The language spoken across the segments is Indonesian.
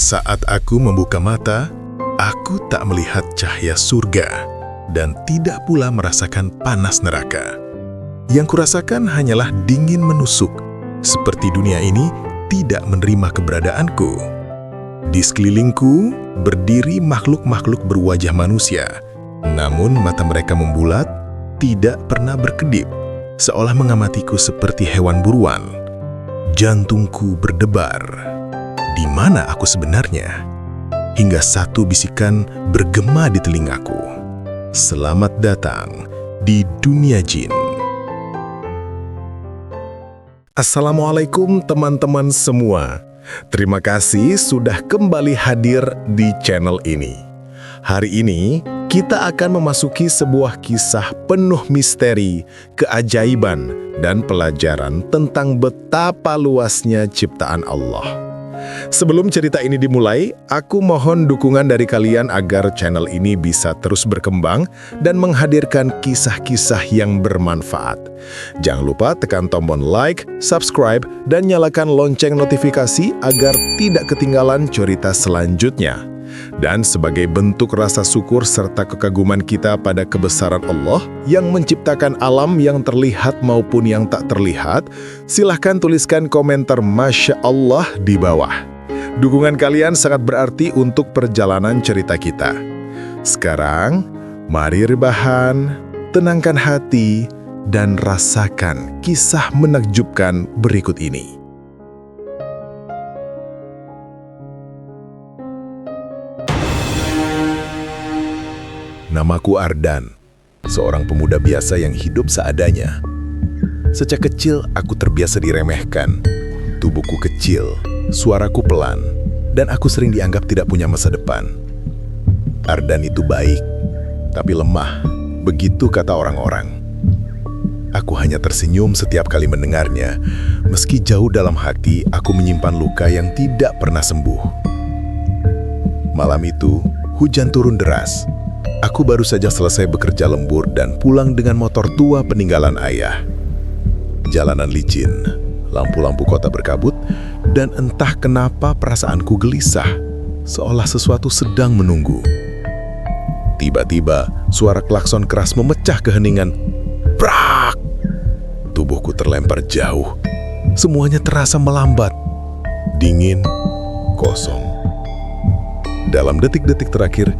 Saat aku membuka mata, aku tak melihat cahaya surga dan tidak pula merasakan panas neraka. Yang kurasakan hanyalah dingin menusuk, seperti dunia ini tidak menerima keberadaanku. Di sekelilingku berdiri makhluk-makhluk berwajah manusia, namun mata mereka membulat, tidak pernah berkedip, seolah mengamatiku seperti hewan buruan. Jantungku berdebar. Di mana aku sebenarnya? Hingga satu bisikan bergema di telingaku. Selamat datang di dunia jin. Assalamualaikum teman-teman semua. Terima kasih sudah kembali hadir di channel ini. Hari ini kita akan memasuki sebuah kisah penuh misteri, keajaiban, dan pelajaran tentang betapa luasnya ciptaan Allah. Sebelum cerita ini dimulai, aku mohon dukungan dari kalian agar channel ini bisa terus berkembang dan menghadirkan kisah-kisah yang bermanfaat. Jangan lupa tekan tombol like, subscribe, dan nyalakan lonceng notifikasi agar tidak ketinggalan cerita selanjutnya. Dan sebagai bentuk rasa syukur serta kekaguman kita pada kebesaran Allah yang menciptakan alam yang terlihat maupun yang tak terlihat, silahkan tuliskan komentar Masya Allah di bawah. Dukungan kalian sangat berarti untuk perjalanan cerita kita. Sekarang, mari rebahan, tenangkan hati, dan rasakan kisah menakjubkan berikut ini. Namaku Ardan, seorang pemuda biasa yang hidup seadanya. Sejak kecil aku terbiasa diremehkan. Tubuhku kecil, suaraku pelan, dan aku sering dianggap tidak punya masa depan. Ardan itu baik, tapi lemah, begitu kata orang-orang. Aku hanya tersenyum setiap kali mendengarnya, meski jauh dalam hati aku menyimpan luka yang tidak pernah sembuh. Malam itu, hujan turun deras. Aku baru saja selesai bekerja lembur dan pulang dengan motor tua peninggalan ayah. Jalanan licin, lampu-lampu kota berkabut, dan entah kenapa perasaanku gelisah, seolah sesuatu sedang menunggu. Tiba-tiba, suara klakson keras memecah keheningan. Brak! Tubuhku terlempar jauh. Semuanya terasa melambat, dingin, kosong. Dalam detik-detik terakhir,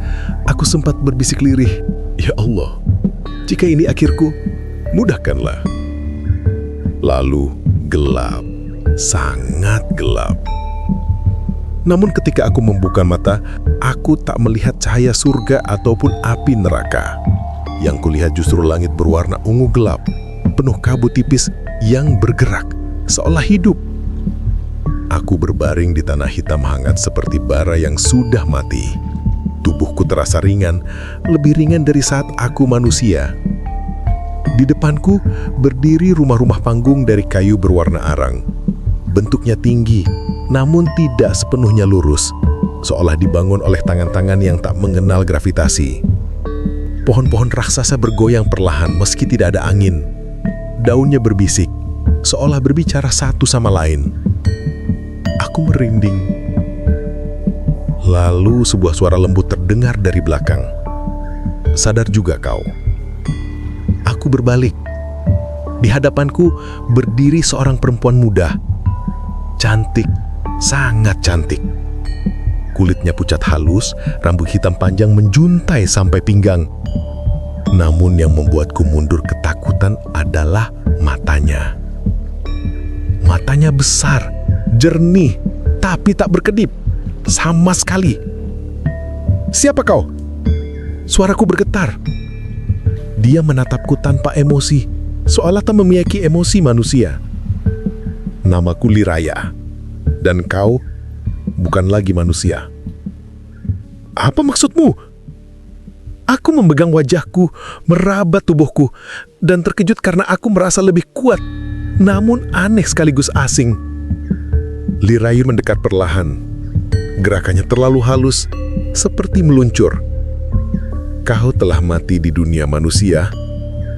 aku sempat berbisik lirih, "Ya Allah, jika ini akhirku, mudahkanlah." Lalu gelap, sangat gelap. Namun ketika aku membuka mata, aku tak melihat cahaya surga ataupun api neraka. Yang kulihat justru langit berwarna ungu gelap, penuh kabut tipis yang bergerak, seolah hidup. Aku berbaring di tanah hitam hangat seperti bara yang sudah mati. Tubuhku terasa ringan, lebih ringan dari saat aku manusia. Di depanku berdiri rumah-rumah panggung dari kayu berwarna arang. Bentuknya tinggi, namun tidak sepenuhnya lurus, seolah dibangun oleh tangan-tangan yang tak mengenal gravitasi. Pohon-pohon raksasa bergoyang perlahan meski tidak ada angin. Daunnya berbisik, seolah berbicara satu sama lain. Aku merinding. Lalu sebuah suara lembut terdengar dari belakang. "Sadar juga kau?" Aku berbalik. Di hadapanku berdiri seorang perempuan muda. Cantik, sangat cantik. Kulitnya pucat halus, rambut hitam panjang menjuntai sampai pinggang. Namun yang membuatku mundur ketakutan adalah matanya. Matanya besar, jernih, tapi tak berkedip sama sekali. "Siapa kau?" Suaraku bergetar. Dia menatapku tanpa emosi, seolah tak memiliki emosi manusia. "Namaku Liraya, dan kau bukan lagi manusia." "Apa maksudmu?" Aku memegang wajahku, meraba tubuhku, dan terkejut karena aku merasa lebih kuat, namun aneh sekaligus asing. Liraya mendekat perlahan. Gerakannya terlalu halus, seperti meluncur. "Kau telah mati di dunia manusia,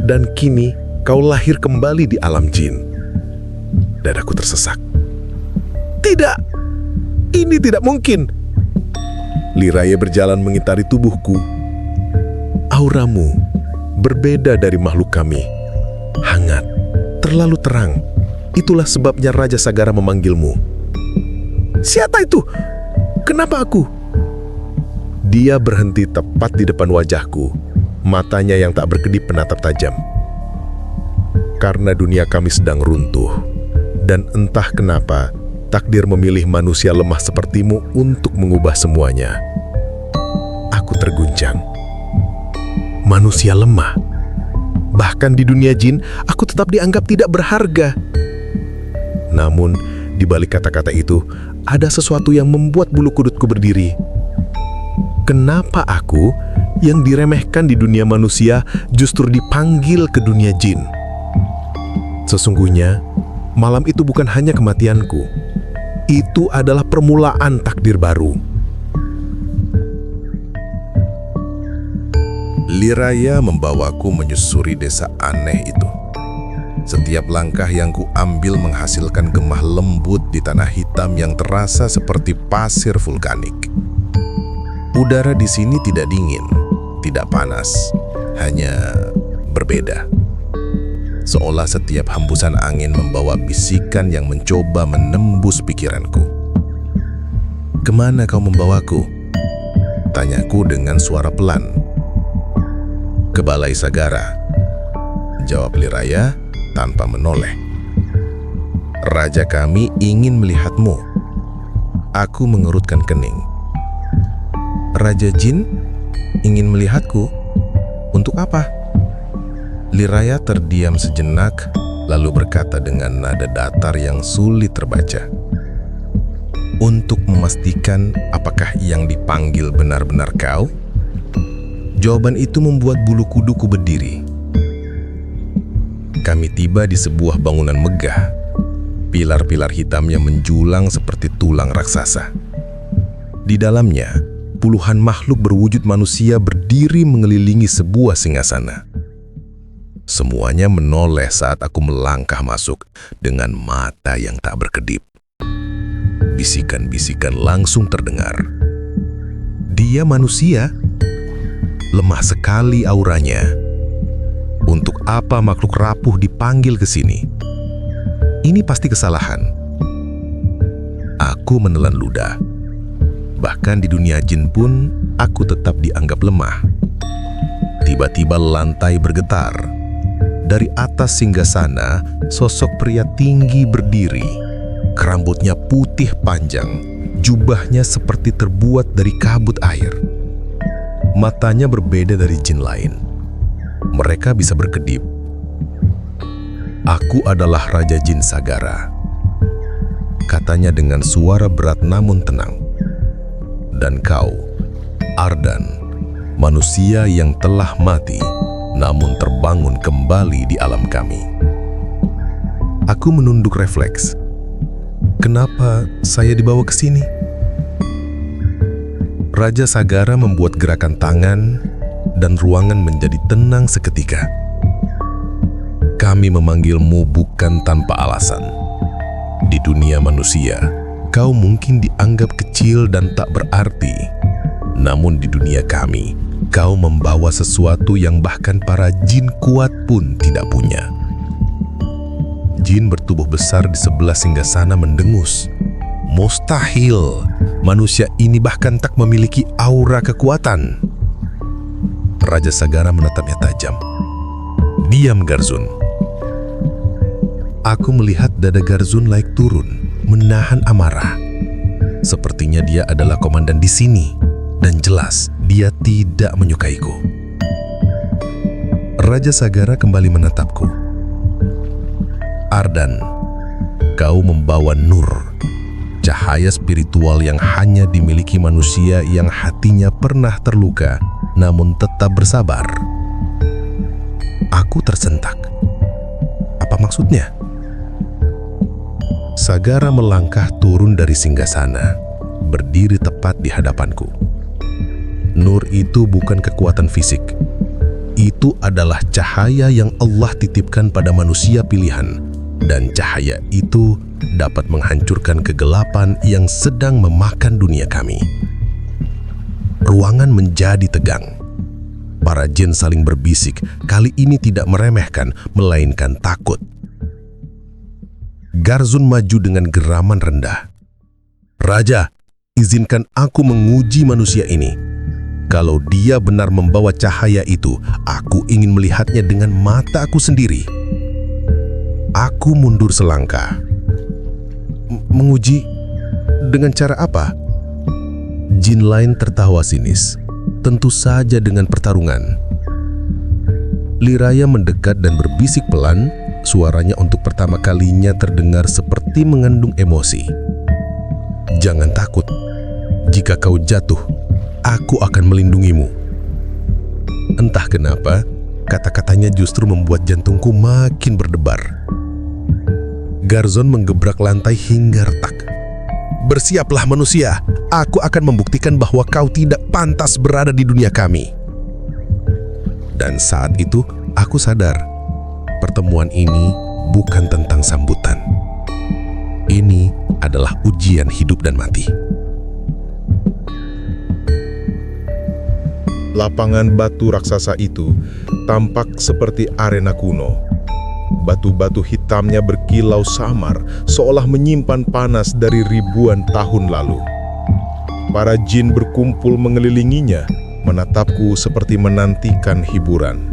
dan kini kau lahir kembali di alam jin." Dadaku tersesak. "Tidak, ini tidak mungkin." Liraya berjalan mengitari tubuhku. Auramu berbeda dari makhluk kami. Hangat, terlalu terang. Itulah sebabnya Raja Sagara memanggilmu. Siapa itu? Kenapa aku? Dia berhenti tepat di depan wajahku. Matanya yang tak berkedip menatap tajam. Karena dunia kami sedang runtuh. Dan entah kenapa, takdir memilih manusia lemah sepertimu untuk mengubah semuanya. Aku terguncang. Manusia lemah. Bahkan di dunia jin, aku tetap dianggap tidak berharga. Namun, di balik kata-kata itu, ada sesuatu yang membuat bulu kudutku berdiri. Kenapa aku, yang diremehkan di dunia manusia, justru dipanggil ke dunia jin? Sesungguhnya, malam itu bukan hanya kematianku. Itu adalah permulaan takdir baru. Liraya membawaku menyusuri desa aneh itu. Setiap langkah yang kuambil menghasilkan gemah lembut di tanah hitam yang terasa seperti pasir vulkanik. Udara di sini tidak dingin, tidak panas, hanya berbeda. Seolah setiap hembusan angin membawa bisikan yang mencoba menembus pikiranku. "Kemana kau membawaku?" tanyaku dengan suara pelan. "Ke Balai Sagara," jawab Liraya tanpa menoleh. "Raja kami ingin melihatmu." Aku mengerutkan kening. "Raja Jin ingin melihatku? Untuk apa?" Liraya terdiam sejenak, lalu berkata dengan nada datar yang sulit terbaca. "Untuk memastikan apakah yang dipanggil benar-benar kau?" Jawaban itu membuat bulu kuduku berdiri. Kami tiba di sebuah bangunan megah. Pilar-pilar hitamnya menjulang seperti tulang raksasa. Di dalamnya, puluhan makhluk berwujud manusia berdiri mengelilingi sebuah singgasana. Semuanya menoleh saat aku melangkah masuk dengan mata yang tak berkedip. Bisikan-bisikan langsung terdengar. "Dia manusia? Lemah sekali auranya. Untuk apa makhluk rapuh dipanggil ke sini? Ini pasti kesalahan." Aku menelan ludah. Bahkan di dunia jin pun, aku tetap dianggap lemah. Tiba-tiba lantai bergetar. Dari atas singgasana, sosok pria tinggi berdiri. Rambutnya putih panjang, jubahnya seperti terbuat dari kabut air. Matanya berbeda dari jin lain. Mereka bisa berkedip. "Aku adalah Raja Jin Sagara," katanya dengan suara berat namun tenang. "Dan kau, Ardan, manusia yang telah mati, namun terbangun kembali di alam kami." Aku menunduk refleks. Kenapa saya dibawa ke sini? Raja Sagara membuat gerakan tangan dan ruangan menjadi tenang seketika. "Kami memanggilmu bukan tanpa alasan. Di dunia manusia, kau mungkin dianggap kecil dan tak berarti. Namun di dunia kami, kau membawa sesuatu yang bahkan para jin kuat pun tidak punya." Jin bertubuh besar di sebelah singgasana mendengus. "Mustahil, manusia ini bahkan tak memiliki aura kekuatan." Raja Sagara menatapnya tajam. "Diam, Garzun." Aku melihat dada Garzun naik turun, menahan amarah. Sepertinya dia adalah komandan di sini, dan jelas dia tidak menyukaiku. Raja Sagara kembali menatapku. "Ardan, kau membawa nur, cahaya spiritual yang hanya dimiliki manusia yang hatinya pernah terluka, namun tetap bersabar." Aku tersentak. Apa maksudnya? Sagara melangkah turun dari singgasana, berdiri tepat di hadapanku. Nur itu bukan kekuatan fisik. Itu adalah cahaya yang Allah titipkan pada manusia pilihan, dan cahaya itu dapat menghancurkan kegelapan yang sedang memakan dunia kami. ruangan menjadi tegang. Para jin saling berbisik, kali ini tidak meremehkan, melainkan takut. Garzun maju dengan geraman rendah. "Raja, izinkan aku menguji manusia ini. Kalau dia benar membawa cahaya itu, aku ingin melihatnya dengan mata aku sendiri." Aku mundur selangkah. "Menguji? Dengan cara apa?" Jin lain tertawa sinis. "Tentu saja dengan pertarungan." Liraya mendekat dan berbisik pelan, suaranya untuk pertama kalinya terdengar seperti mengandung emosi. "Jangan takut. Jika kau jatuh, aku akan melindungimu." Entah kenapa, kata-katanya justru membuat jantungku makin berdebar. Garzon menggebrak lantai hingga retak. "Bersiaplah manusia, aku akan membuktikan bahwa kau tidak pantas berada di dunia kami." Dan saat itu, aku sadar, pertemuan ini bukan tentang sambutan. Ini adalah ujian hidup dan mati. Lapangan batu raksasa itu tampak seperti arena kuno. Batu-batu hitamnya berkilau samar, seolah menyimpan panas dari ribuan tahun lalu. Para jin berkumpul mengelilinginya, menatapku seperti menantikan hiburan.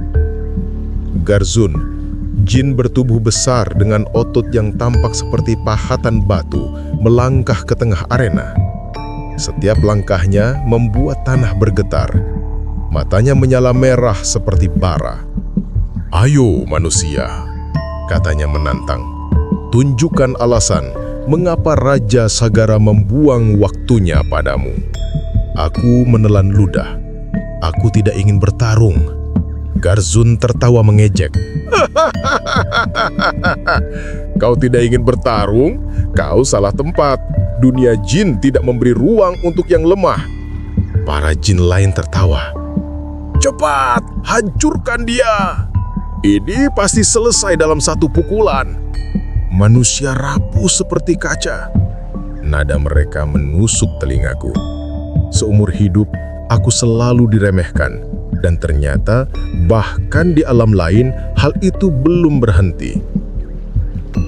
Garzun, jin bertubuh besar dengan otot yang tampak seperti pahatan batu, melangkah ke tengah arena. Setiap langkahnya membuat tanah bergetar. Matanya menyala merah seperti bara. "Ayo manusia," katanya menantang. "Tunjukkan alasan mengapa Raja Sagara membuang waktunya padamu." Aku menelan ludah. Aku tidak ingin bertarung. Garzun tertawa mengejek. "Kau tidak ingin bertarung? Kau salah tempat. Dunia jin tidak memberi ruang untuk yang lemah." Para jin lain tertawa. "Cepat, hancurkan dia. Ini pasti selesai dalam satu pukulan." Manusia rapuh seperti kaca. Nada mereka menusuk telingaku. Seumur hidup, aku selalu diremehkan. Dan ternyata, bahkan di alam lain, hal itu belum berhenti.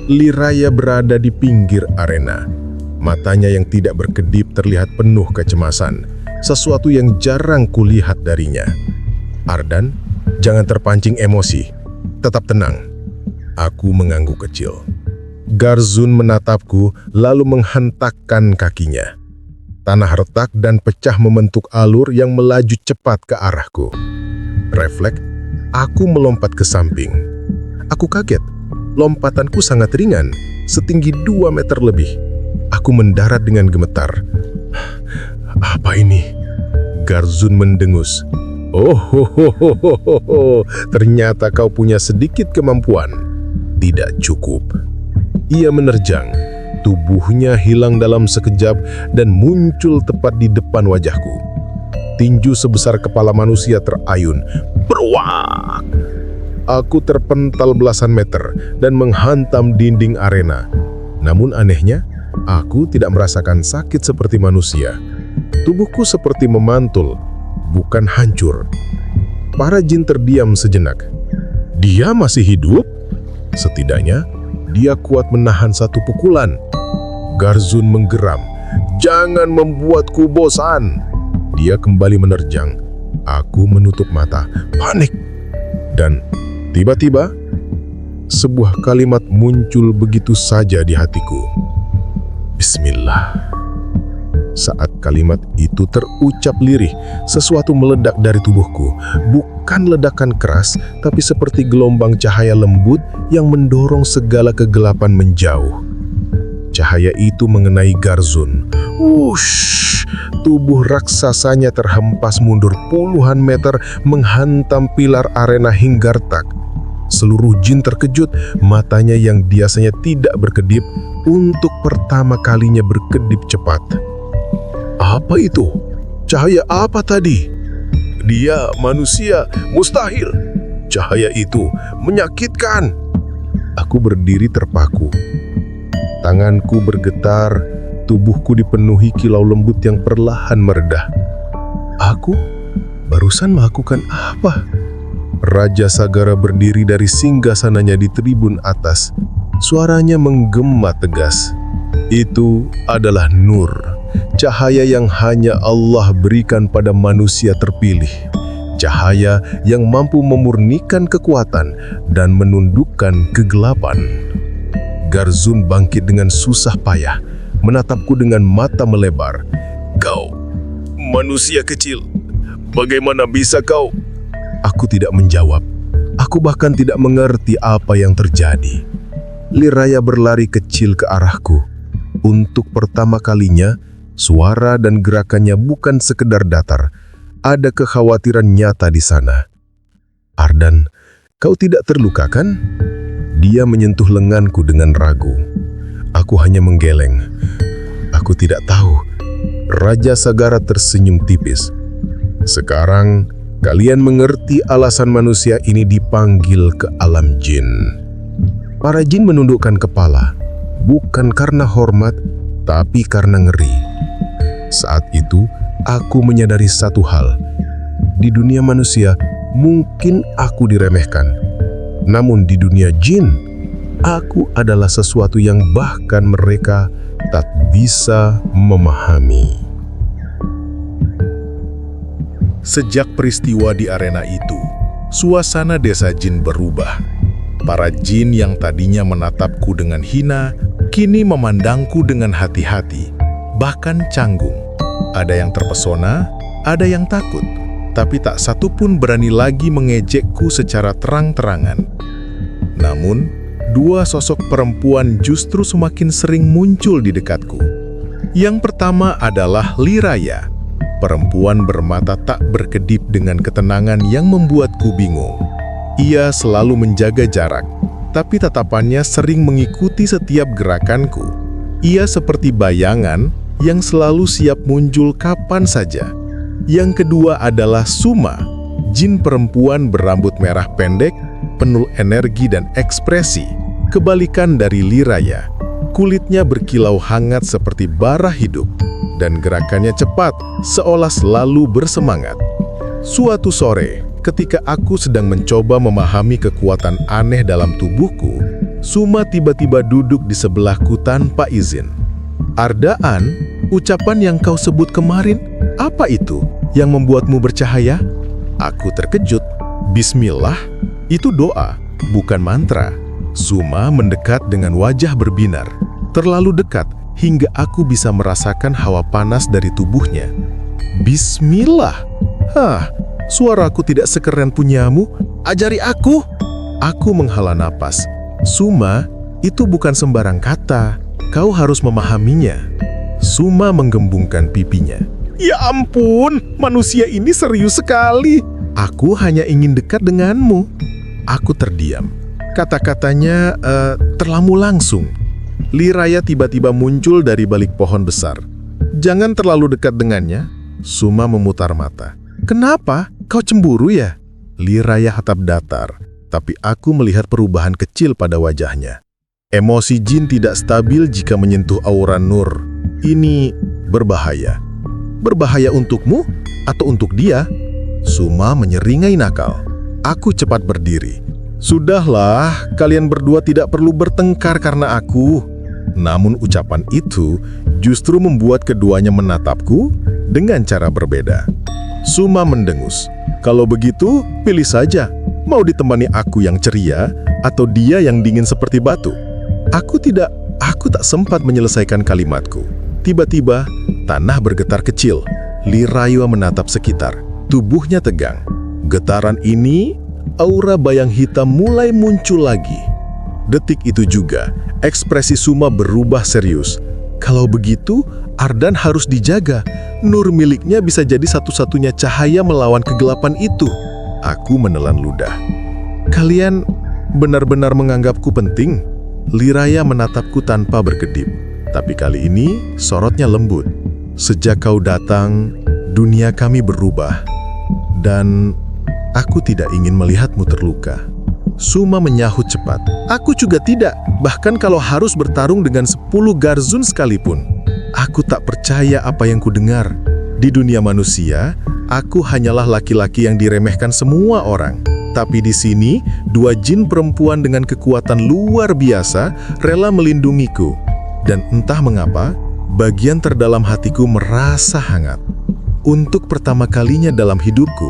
Liraya berada di pinggir arena. Matanya yang tidak berkedip terlihat penuh kecemasan. Sesuatu yang jarang kulihat darinya. "Ardan, jangan terpancing emosi. Tetap tenang." Aku mengangguk kecil. Garzun menatapku lalu menghentakkan kakinya. Tanah retak dan pecah membentuk alur yang melaju cepat ke arahku. Refleks, aku melompat ke samping. Aku kaget. Lompatanku sangat ringan, setinggi 2 meter lebih. Aku mendarat dengan gemetar. "Apa ini?" Garzun mendengus. "Oh, ternyata kau punya sedikit kemampuan." Tidak cukup. Ia menerjang. Tubuhnya hilang dalam sekejap dan muncul tepat di depan wajahku. Tinju sebesar kepala manusia terayun. Beruak! Aku terpental belasan meter dan menghantam dinding arena. Namun anehnya, aku tidak merasakan sakit seperti manusia. Tubuhku seperti memantul, bukan hancur. Para jin terdiam sejenak. Dia masih hidup? Setidaknya, dia kuat menahan satu pukulan. Garzun menggeram. "Jangan membuatku bosan." Dia kembali menerjang. Aku menutup mata, panik. Dan tiba-tiba, sebuah kalimat muncul begitu saja di hatiku. Bismillah. Saat kalimat itu terucap lirih, sesuatu meledak dari tubuhku. Bukan ledakan keras, tapi seperti gelombang cahaya lembut yang mendorong segala kegelapan menjauh. Cahaya itu mengenai Garzun. Wush! Tubuh raksasanya terhempas mundur puluhan meter, menghantam pilar arena hingga retak. Seluruh jin terkejut, matanya yang biasanya tidak berkedip, untuk pertama kalinya berkedip cepat. Apa itu? Cahaya apa tadi? Dia manusia, mustahil. Cahaya itu menyakitkan. Aku berdiri terpaku. Tanganku bergetar, tubuhku dipenuhi kilau lembut yang perlahan meredah. Aku barusan melakukan apa? Raja Sagara berdiri dari singgasananya di tribun atas. Suaranya menggema tegas. Itu adalah nur, cahaya yang hanya Allah berikan pada manusia terpilih. Cahaya yang mampu memurnikan kekuatan dan menundukkan kegelapan. Garzun bangkit dengan susah payah, menatapku dengan mata melebar. Kau, manusia kecil, bagaimana bisa kau? Aku tidak menjawab. Aku bahkan tidak mengerti apa yang terjadi. Liraya berlari kecil ke arahku. Untuk pertama kalinya, suara dan gerakannya bukan sekedar datar. Ada kekhawatiran nyata di sana. Ardan, kau tidak terluka kan? Dia menyentuh lenganku dengan ragu. Aku hanya menggeleng. Aku tidak tahu. Raja Sagara tersenyum tipis. Sekarang, kalian mengerti alasan manusia ini dipanggil ke alam jin. Para jin menundukkan kepala, bukan karena hormat, tapi karena ngeri. Saat itu, aku menyadari satu hal. Di dunia manusia, mungkin aku diremehkan. Namun di dunia jin, aku adalah sesuatu yang bahkan mereka tak bisa memahami. Sejak peristiwa di arena itu, suasana desa jin berubah. Para jin yang tadinya menatapku dengan hina, kini memandangku dengan hati-hati, bahkan canggung. Ada yang terpesona, ada yang takut, tapi tak satu pun berani lagi mengejekku secara terang-terangan. Namun, dua sosok perempuan justru semakin sering muncul di dekatku. Yang pertama adalah Liraya, perempuan bermata tak berkedip dengan ketenangan yang membuatku bingung. Ia selalu menjaga jarak, tapi tatapannya sering mengikuti setiap gerakanku. Ia seperti bayangan yang selalu siap muncul kapan saja. Yang kedua adalah Suma, jin perempuan berambut merah pendek, penuh energi dan ekspresi. Kebalikan dari Liraya, kulitnya berkilau hangat seperti bara hidup, dan gerakannya cepat, seolah selalu bersemangat. Suatu sore, ketika aku sedang mencoba memahami kekuatan aneh dalam tubuhku, Suma tiba-tiba duduk di sebelahku tanpa izin. Ardaan, ucapan yang kau sebut kemarin, apa itu yang membuatmu bercahaya? Aku terkejut. Bismillah, itu doa, bukan mantra. Suma mendekat dengan wajah berbinar, terlalu dekat hingga aku bisa merasakan hawa panas dari tubuhnya. Bismillah. Suaraku tidak sekeren punyamu. Ajari aku. Aku menghela napas. Suma, itu bukan sembarang kata. Kau harus memahaminya. Suma menggembungkan pipinya. Ya ampun, manusia ini serius sekali. Aku hanya ingin dekat denganmu. Aku terdiam. Kata-katanya terlalu langsung. Liraya tiba-tiba muncul dari balik pohon besar. Jangan terlalu dekat dengannya. Suma memutar mata. Kenapa? Kau cemburu ya? Liraya hatap datar, tapi aku melihat perubahan kecil pada wajahnya. Emosi jin tidak stabil jika menyentuh aura nur. Ini berbahaya. Berbahaya untukmu atau untuk dia? Suma menyeringai nakal. Aku cepat berdiri. Sudahlah, kalian berdua tidak perlu bertengkar karena aku. Namun ucapan itu justru membuat keduanya menatapku dengan cara berbeda. Suma mendengus. Kalau begitu, pilih saja. Mau ditemani aku yang ceria atau dia yang dingin seperti batu? Aku tak sempat menyelesaikan kalimatku. Tiba-tiba, tanah bergetar kecil. Liraya menatap sekitar. Tubuhnya tegang. Getaran ini, aura bayang hitam mulai muncul lagi. Detik itu juga, ekspresi Suma berubah serius. Kalau begitu, Ardan harus dijaga. Nur miliknya bisa jadi satu-satunya cahaya melawan kegelapan itu. Aku menelan ludah. Kalian benar-benar menganggapku penting? Liraya menatapku tanpa berkedip. Tapi kali ini, sorotnya lembut. Sejak kau datang, dunia kami berubah. Dan aku tidak ingin melihatmu terluka. Suma menyahut cepat. Aku juga tidak, bahkan kalau harus bertarung dengan 10 Garzun sekalipun. Aku tak percaya apa yang kudengar. Di dunia manusia, Aku hanyalah laki-laki yang diremehkan semua orang. Tapi di sini, dua jin perempuan dengan kekuatan luar biasa rela melindungiku. Dan entah mengapa, bagian terdalam hatiku merasa hangat. Untuk pertama kalinya dalam hidupku,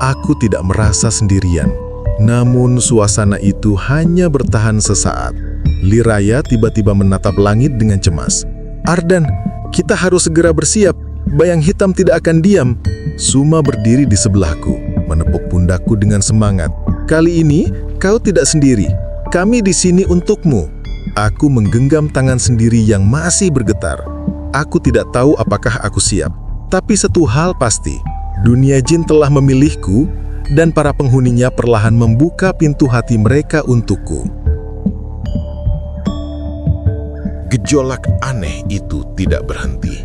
aku tidak merasa sendirian. Namun suasana itu hanya bertahan sesaat. Liraya tiba-tiba menatap langit dengan cemas. "Ardan, kita harus segera bersiap. Bayang hitam tidak akan diam." Suma berdiri di sebelahku, menepuk pundakku dengan semangat. "Kali ini, kau tidak sendiri. Kami di sini untukmu." Aku menggenggam tangan sendiri yang masih bergetar. Aku tidak tahu apakah aku siap. Tapi satu hal pasti, dunia jin telah memilihku dan para penghuninya perlahan membuka pintu hati mereka untukku. Gejolak aneh itu tidak berhenti.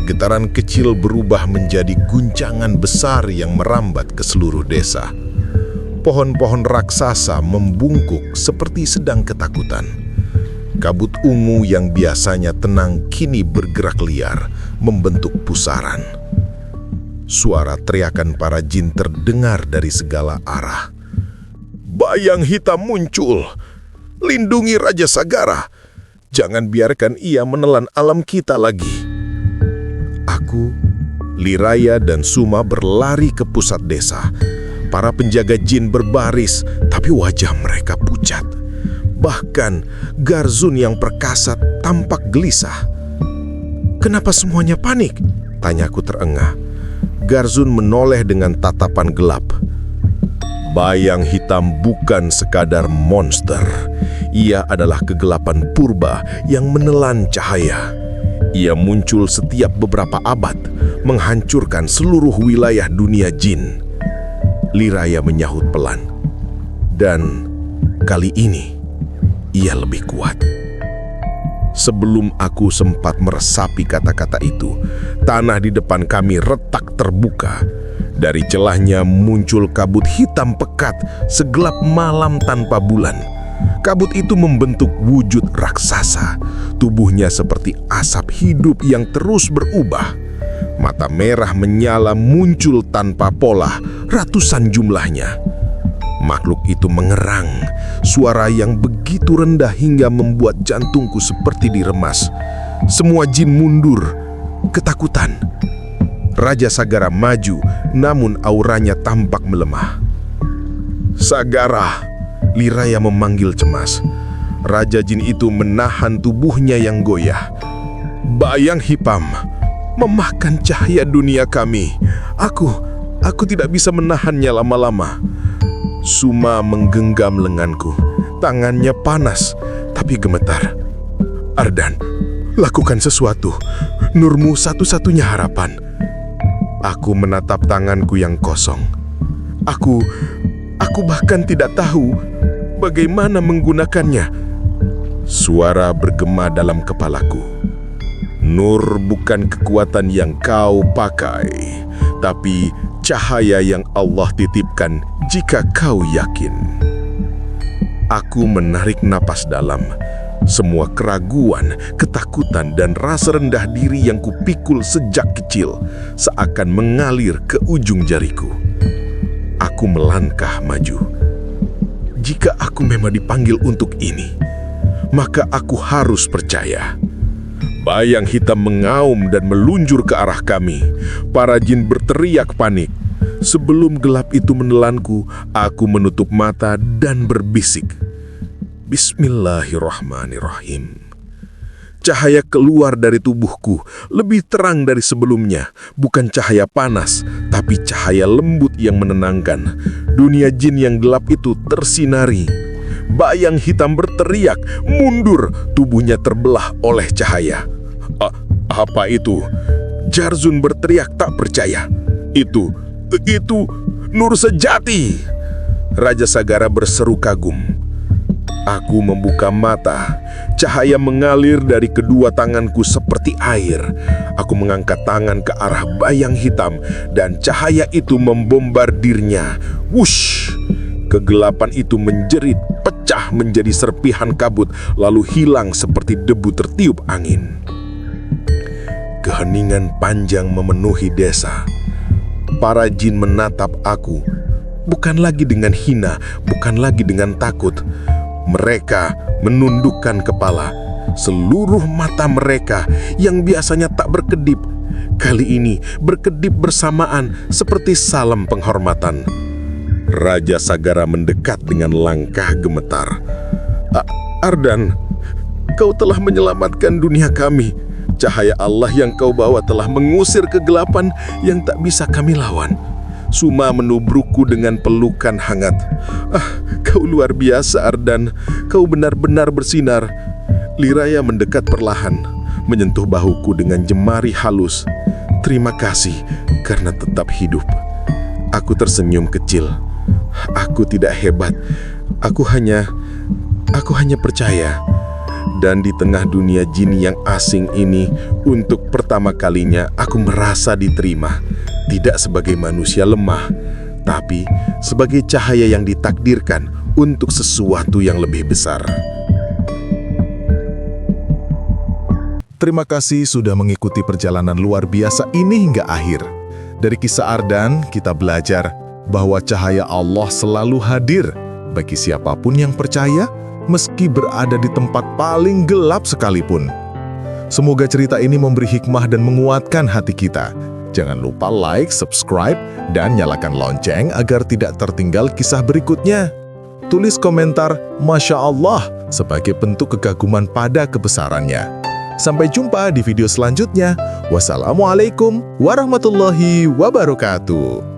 Getaran kecil berubah menjadi guncangan besar yang merambat ke seluruh desa. Pohon-pohon raksasa membungkuk seperti sedang ketakutan. Kabut ungu yang biasanya tenang kini bergerak liar, membentuk pusaran. Suara teriakan para jin terdengar dari segala arah. "Bayang hitam muncul! Lindungi Raja Sagara! Jangan biarkan ia menelan alam kita lagi!" Aku, Liraya, dan Suma berlari ke pusat desa. Para penjaga jin berbaris, tapi wajah mereka pucat. Bahkan Garzun yang perkasa tampak gelisah. "Kenapa semuanya panik?" tanyaku terengah. Garzun menoleh dengan tatapan gelap. "Bayang hitam bukan sekadar monster. Ia adalah kegelapan purba yang menelan cahaya. Ia muncul setiap beberapa abad, menghancurkan seluruh wilayah dunia jin." Liraya menyahut pelan. "Dan kali ini, ia lebih kuat." Sebelum aku sempat meresapi kata-kata itu, tanah di depan kami retak terbuka. Dari celahnya muncul kabut hitam pekat, segelap malam tanpa bulan. Kabut itu membentuk wujud raksasa. Tubuhnya seperti asap hidup yang terus berubah. Mata merah menyala muncul tanpa pola, ratusan jumlahnya. Makhluk itu mengerang, suara yang begitu rendah hingga membuat jantungku seperti diremas. Semua jin mundur, ketakutan. Raja Sagara maju, namun auranya tampak melemah. "Sagara!" Liraya memanggil cemas. Raja jin itu menahan tubuhnya yang goyah. "Bayang hitam memakan cahaya dunia kami. Aku tidak bisa menahannya lama-lama." Suma menggenggam lenganku. Tangannya panas, tapi gemetar. "Ardan, lakukan sesuatu. Nurmu satu-satunya harapan." Aku menatap tanganku yang kosong. Aku bahkan tidak tahu bagaimana menggunakannya. Suara bergema dalam kepalaku. "Nur bukan kekuatan yang kau pakai, tapi cahaya yang Allah titipkan jika kau yakin." Aku menarik napas dalam. Semua keraguan, ketakutan, dan rasa rendah diri yang kupikul sejak kecil seakan mengalir ke ujung jariku. Aku melangkah maju. Jika aku memang dipanggil untuk ini, maka aku harus percaya. Bayang hitam mengaum dan meluncur ke arah kami. Para jin berteriak panik. Sebelum gelap itu menelanku, aku menutup mata dan berbisik, "Bismillahirrahmanirrahim." Cahaya keluar dari tubuhku, lebih terang dari sebelumnya. Bukan cahaya panas, tapi cahaya lembut yang menenangkan. Dunia jin yang gelap itu tersinari. Bayang hitam berteriak, mundur, tubuhnya terbelah oleh cahaya. Apa itu?" Garzun berteriak tak percaya. Itu Nur sejati!" Raja Sagara berseru kagum. Aku membuka mata. Cahaya mengalir dari kedua tanganku seperti air. Aku mengangkat tangan ke arah bayang hitam dan cahaya itu membombardirnya. Wush! Kegelapan itu menjerit, pecah menjadi serpihan kabut, lalu hilang seperti debu tertiup angin. Keheningan panjang memenuhi desa. para jin menatap aku. Bukan lagi dengan hina, bukan lagi dengan takut. Mereka menundukkan kepala. Seluruh mata mereka yang biasanya tak berkedip, kali ini berkedip bersamaan seperti salam penghormatan. Raja Sagara mendekat dengan langkah gemetar. Ardan, kau telah menyelamatkan dunia kami. Cahaya Allah yang kau bawa telah mengusir kegelapan yang tak bisa kami lawan. Suma menubrukku dengan pelukan hangat. Kau luar biasa, Ardan. Kau benar-benar bersinar. Liraya mendekat perlahan, menyentuh bahuku dengan jemari halus. Terima kasih karena tetap hidup. Aku tersenyum kecil. Aku tidak hebat. Aku hanya percaya. Dan di tengah dunia jin yang asing ini, untuk pertama kalinya aku merasa diterima. Tidak sebagai manusia lemah, tapi sebagai cahaya yang ditakdirkan untuk sesuatu yang lebih besar. Terima kasih sudah mengikuti perjalanan luar biasa ini hingga akhir. Dari kisah Ardan, kita belajar bahwa cahaya Allah selalu hadir bagi siapapun yang percaya, meski berada di tempat paling gelap sekalipun. Semoga cerita ini memberi hikmah dan menguatkan hati kita. Jangan lupa like, subscribe, dan nyalakan lonceng agar tidak tertinggal kisah berikutnya. Tulis komentar Masya Allah sebagai bentuk kekaguman pada kebesarannya. Sampai jumpa di video selanjutnya. Wassalamualaikum warahmatullahi wabarakatuh.